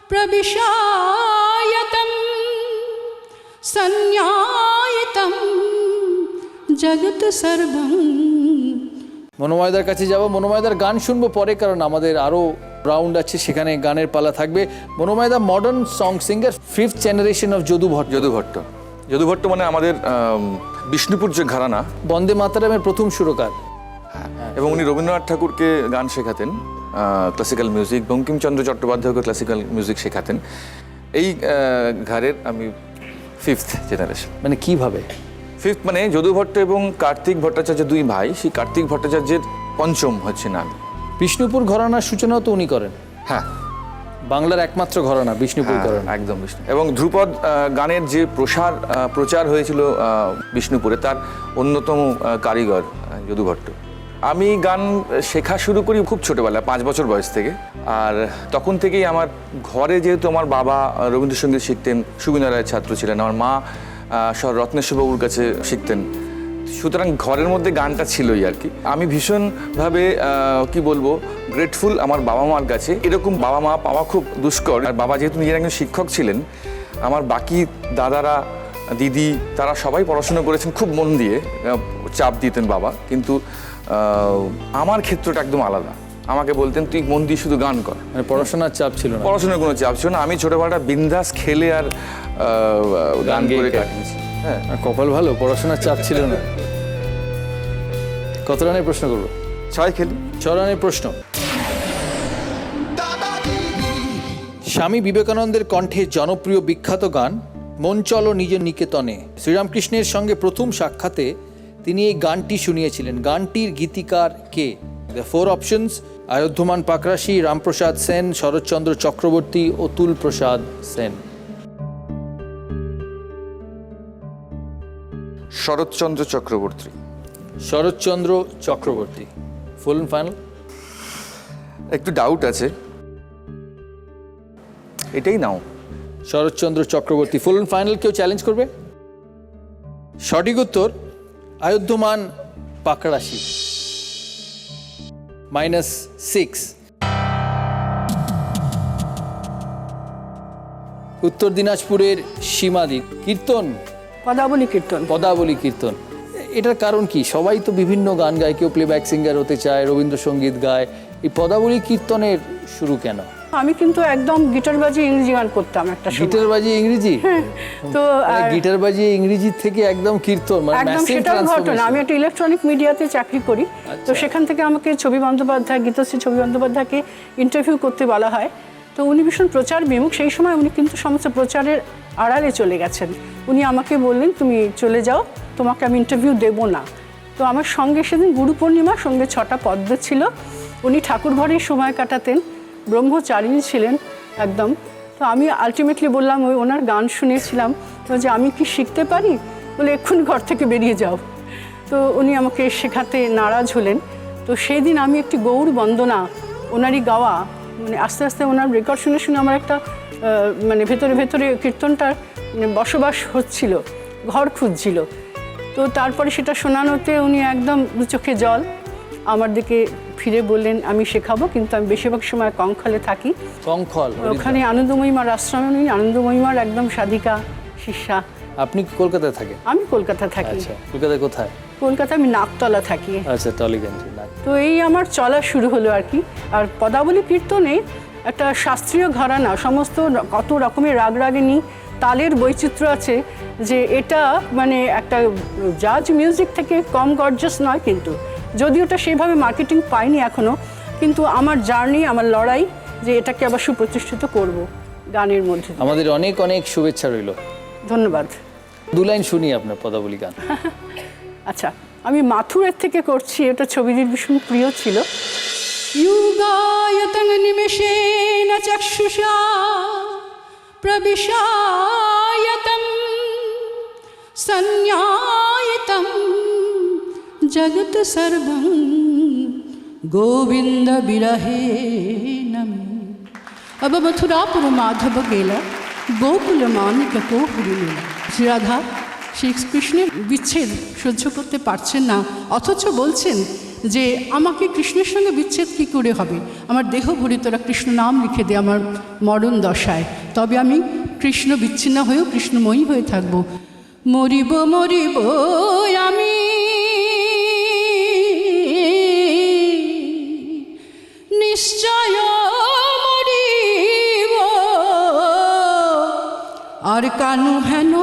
प्रविशायतं संज्ञायितं जगत् सर्वं। মনোময়দার কাছে যাব, মনোময়দার গান শুনবো পরে, কারণ আমাদের আরও রাউন্ড আছে, সেখানে গানের পালা থাকবে। মনোময়দা modern song singer, 5th generation of Jadu Bhatta. Jadu Bhatta মানে আমাদের বিষ্ণুপুর যে ঘরানা, বন্দে মাতরমের প্রথম সুরকার। এবং উনি রবীন্দ্রনাথ ঠাকুরকে গান শেখাতেন, ক্লাসিক্যাল মিউজিক, বঙ্কিমচন্দ্র চট্টোপাধ্যায়কে ক্লাসিক্যাল মিউজিক শেখাতেন। এই ঘরের আমি 5th জেনারেশন। মানে কিভাবে 5th মানে যদু ভট্ট এবং কার্তিক ভট্টাচার্য দুই ভাই, সেই কার্তিক ভট্টাচার্যের পঞ্চম হচ্ছে না। বিষ্ণুপুর ঘরানার সূচনাও তো উনি করেন। হ্যাঁ, বাংলার একমাত্র ঘরানা বিষ্ণুপুর ঘরানা, একদম বিষ্ণু। এবং ধ্রুপদ গানের যে প্রচার হয়েছিল বিষ্ণুপুরে, তার অন্যতম কারিগর যদু ভট্ট। আমি গান শেখা শুরু করি খুব ছোটোবেলায়, 5 বছর বয়স থেকে। আর তখন থেকেই আমার ঘরে, যেহেতু আমার বাবা রবীন্দ্রসঙ্গীত শিখতেন, সুবিনয় রায়ের ছাত্র ছিলেন, আমার মা রত্নেশ্বরবাবুর কাছে শিখতেন, সুতরাং ঘরের মধ্যে গানটা ছিলই আর কি। আমি ভীষণভাবে কি বলবো, গ্রেটফুল আমার বাবা মার কাছে। এরকম বাবা মা পাওয়া খুব দুষ্কর। আর বাবা যেহেতু নিজের একজন শিক্ষক ছিলেন, আমার বাকি দাদারা, দিদি, তারা সবাই পড়াশোনা করেছেন খুব মন দিয়ে, চাপ দিতেন বাবা। কিন্তু আমার ক্ষেত্রটা একদম আলাদা। আমাকে বলতেন তুই মন দিয়ে শুধু গান কর। মানে পড়াশোনার চাপ ছিল না? পড়াশোনার কোনো চাপ ছিল না। আমি ছোটোবেলাটা বিন্দাস খেলে আর গান করে কাটিয়েছি। হ্যাঁ, কপাল ভালো, পড়াশোনার চাপ ছিল না। কত রানের প্রশ্ন করবো? 6 খেলি। 6 রানের প্রশ্ন। স্বামী বিবেকানন্দের কণ্ঠে জনপ্রিয় বিখ্যাত গান মন চলো নিজের নিকেতনে। শ্রীরামকৃষ্ণের সঙ্গে প্রথম সাক্ষাতে তিনি এই গানটি শুনিয়েছিলেন। গানটির গীতিকার কে? 4 options: Ayodhyaman Pakrashi, Ramprasad Sen, Sharatchandra Chakraborty, Atul Prasad Sen. Sharatchandra Chakraborty. Sharatchandra Chakraborty, full and final? একটু ডাউট আছে, এটাই নাও। Sharatchandra Chakraborty, full and final? কেউ চ্যালেঞ্জ করবে? সঠিক উত্তর আয়োধ্যমান পাকরাশি, -6। উত্তর দিনাজপুরের সীমাদি কীর্তন, পদাবলী কীর্তন। পদাবলী কীর্তন। এটার কারণ কি? সবাই তো বিভিন্ন গান গায়, কেউ প্লেব্যাক সিঙ্গার হতে চায়, রবীন্দ্রসঙ্গীত গায়। এই পদাবলী কীর্তনের শুরু কেন? আমি কিন্তু একদম গিটার বাজিয়ে ইংরেজি গান করতাম একটা সময়। গিটার বাজিয়ে ইংরেজি? তো গিটার বাজিয়ে ইংরেজি থেকে একদম কীর্তন, মানে একদম ম্যাসিভ সেটার ঘটনা। ট্রান্সফরমেশন। আমি একটা ইলেকট্রনিক মিডিয়াতে চাকরি করি, তো সেখান থেকে আমাকে ছবি বন্দ্যোপাধ্যায়, গীতশ্রী ছবি বন্দ্যোপাধ্যায়কে ইন্টারভিউ করতে বলা হয়। তো উনি ভীষণ প্রচার বিমুখ সেই সময়। উনি কিন্তু সমস্ত প্রচারের আড়ালে চলে গেছেন। উনি আমাকে বললেন তুমি চলে যাও, তোমাকে আমি ইন্টারভিউ দেবো না। তো আমার সঙ্গে সেদিন গুরু পূর্ণিমা, সঙ্গে 6টা পদ্ম ছিল। উনি ঠাকুর ঘরেই সময় কাটাতেন, ব্রহ্মচারিণী ছিলেন একদম। তো আমি আলটিমেটলি বললাম, ওনার গান শুনেছিলাম, যে আমি কি শিখতে পারি? বলে এক্ষুনি ঘর থেকে বেরিয়ে যাও। তো উনি আমাকে শেখাতে নারাজ হলেন। তো সেই দিন আমি একটি গৌর বন্দনা ওনারই গাওয়া, মানে আস্তে আস্তে ওনার রেকর্ড শুনে শুনে আমার একটা মানে ভেতরে ভেতরে কীর্তনটার বসবাস হচ্ছিল, ঘর খুঁজছিল। তো তারপরে সেটা শোনানোতে উনি একদম দু চোখে জল, আমার দিকে ফিরে বললেন আমি শেখাবো, কিন্তু আমি বেশিরভাগ সময় কঙ্খলে থাকি। কঙ্খল, ওখানে আনন্দময়ীমার আশ্রমে, উনি আনন্দময়ীমার একদম সাধিকা শিষ্যা। আপনি কি কলকাতায় থাকেন? আমি কলকাতা থাকি। আচ্ছা, কলকাতায় কোথায়? কলকাতা আমি নাকতলা থাকি। আচ্ছা, টলিগঞ্জ। তো এই আমার চলা শুরু হলো আর কি। আর পদাবলী কীর্তনে একটা শাস্ত্রীয় ঘরানা, সমস্ত কত রকমের রাগরাগিনী, তালের বৈচিত্র্য আছে, যে এটা মানে একটা জাজ মিউজিক থেকে কম গর্জাস নয়। কিন্তু যদিও ওটা সেভাবে মার্কেটিং পাইনি এখনও, কিন্তু আমার জার্নি, আমার লড়াই যে এটাকে আবার সুপ্রতিষ্ঠিত করব গানের মধ্যে। আমাদের অনেক অনেক শুভেচ্ছা রইল। ধন্যবাদ। 2 লাইন শুনি আপনার পদাবলী গান। আচ্ছা, আমি মাথুরের থেকে করছি, এটা ছবিটির ভীষণ প্রিয় ছিল। युगायतं निमेषेन चक्षुषा प्रविशायतं संज्ञायितं जगत् सर्वं गोविंद विरहे नमे। अब मथुरापुर माधव गेला गोकुल मानिक को हरिमेला। শ্রীরাধা শ্রীকৃষ্ণের বিচ্ছেদ সহ্য করতে পারছেন না, অথচ বলছেন যে আমাকে কৃষ্ণের সঙ্গে বিচ্ছেদ কী করে হবে, আমার দেহ ভরে তোরা কৃষ্ণ নাম লিখে দে আমার মরণ দশায়, তবে আমি কৃষ্ণ বিচ্ছিন্ন হয়েও কৃষ্ণময়ী হয়ে থাকব। মরিব মরিব আমি নিশ্চয় মরিব, আর কানু হেন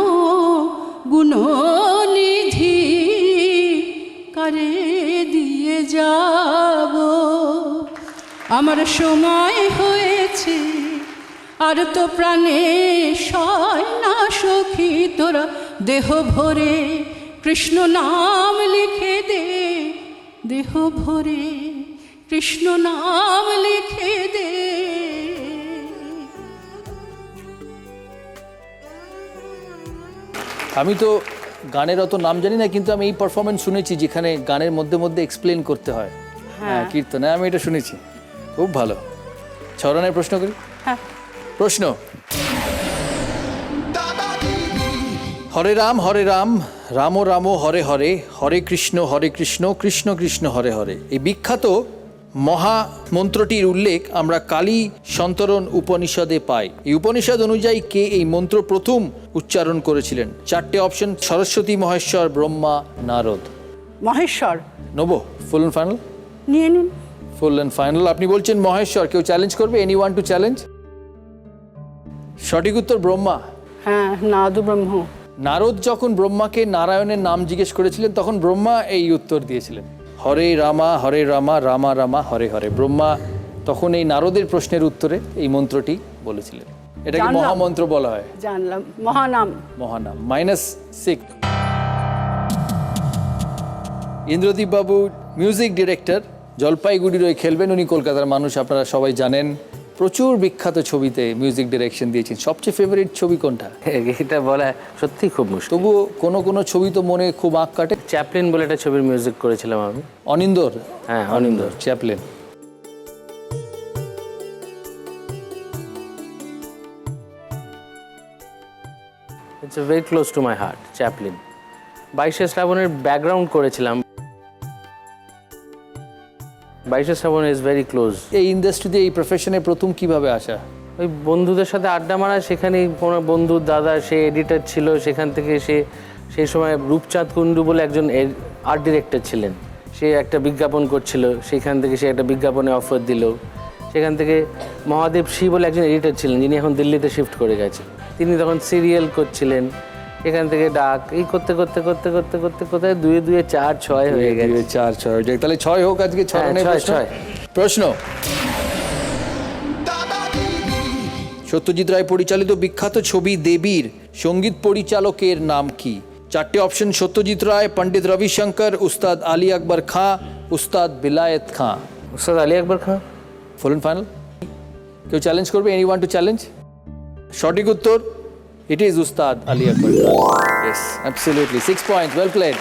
গুণনিধি কারে দিয়ে যাব। আমার সময় হয়েছে আর তো প্রাণে সয় না সখী, তোরা দেহ ভরে কৃষ্ণ নাম লিখে দে, দেহ ভরে কৃষ্ণ নাম লিখে দে। আমি তো গানের অত নাম জানি না, কিন্তু আমি এই পারফরমেন্স শুনেছি যেখানে গানের মধ্যে মধ্যে এক্সপ্লেন করতে হয়। হ্যাঁ, কীর্তনে আমি এটা শুনেছি, খুব ভালো। ছরণের প্রশ্ন করি। হ্যাঁ, প্রশ্ন, হরে রাম রাম রাম হরে হরে, হরে কৃষ্ণ কৃষ্ণ কৃষ্ণ হরে হরে, এই বিখ্যাত মহামন্ত্রটির উল্লেখ আমরা কালী সন্তরণ উপনিষদে পাই। এই উপনিষদ অনুযায়ী কে এই মন্ত্র প্রথম উচ্চারণ করেছিলেন? চারটে অপশন: সরস্বতী, মহেশ্বর, ব্রহ্মা, নারদ। মহেশ্বর। নেবো ফুল অ্যান্ড ফাইনাল? নিয়ে নিন। ফুল অ্যান্ড ফাইনাল। আপনি বলছেন মহেশ্বর, কেউ চ্যালেঞ্জ করবে? Any one to challenge? সঠিক উত্তর ব্রহ্মা। হ্যাঁ, নাদু ব্রহ্ম। নারদ যখন ব্রহ্মাকে নারায়ণের নাম জিজ্ঞেস করেছিলেন তখন ব্রহ্মা এই উত্তর দিয়েছিলেন, হরে রামা রামা রামা হরে হরে। ব্রহ্মা তখন এই নারদের প্রশ্নের উত্তরে এই মন্ত্রটি বলেছিলেন। এটাকে জানলাম। মহামন্ত্র বলা হয়। জানলাম, মহানাম। মহানাম। -6। ইন্দ্রদীপ বাবু মিউজিক ডিরেক্টর, জলপাইগুড়ির হয়ে খেলবেন। উনি কলকাতার মানুষ, আপনারা সবাই জানেন। প্রচুর বিখ্যাত ছবিতে মিউজিক ডিরেকশন দিয়েছেন। সবচেয়ে ফেভারিট ছবি কোনটা? এটা বলা সত্যি খুব মুশকিল। তবুও কোনো ছবি তো মনে খুব আঁক কাটে। চ্যাপলিন বলে একটা ছবির মিউজিক করেছিলাম আমি। অনিন্দর? হ্যাঁ, অনিন্দর। Chaplin. It's very close to my heart, Chaplin. 22শে শ্রাবণের ব্যাকগ্রাউন্ড করেছিলাম। 22শে শ্রাবণ ইজ ভেরি ক্লোজ। এই ইন্ডাস্ট্রিতে, এই প্রফেশনে প্রথম কিভাবে আসা? ওই বন্ধুদের সাথে আড্ডা মারা, সেখানেই কোনো বন্ধুর দাদা, সে এডিটর ছিল, সেখান থেকে সেই সময় রূপচাঁদ কুণ্ডু বলে একজন আর্ট ডিরেক্টর ছিলেন, সে একটা বিজ্ঞাপন করছিল, সেখান থেকে সে একটা বিজ্ঞাপনে অফার দিল। সেখান থেকে মহাদেব সি বলে একজন এডিটর ছিলেন, যিনি এখন দিল্লিতে শিফট করে গেছেন, তিনি তখন সিরিয়াল করছিলেন। এখান থেকে ডাক, এই করতে করতে করতে করতে করতে কোথায় 2 2 4 6 হয়ে গেছে। 4 6 যাক, তাহলে 6 হোক আজকে। 6 প্রশ্ন। সত্যজিৎ রায় পরিচালিত বিখ্যাত ছবি দেবীর সঙ্গীত পরিচালকের নাম কি? চারটে option: Satyajit Ray, Pandit Ravishankar, Ustad Ali Akbar Khan, Ustad Vilayat Khan. Ustad Ali Akbar Khan. Full and final? কেউ চ্যালেঞ্জ করবে? Any one to challenge? সঠিক উত্তর, it is Ustad Ali Akbar Khan. Yes, absolutely. 6 points, well played.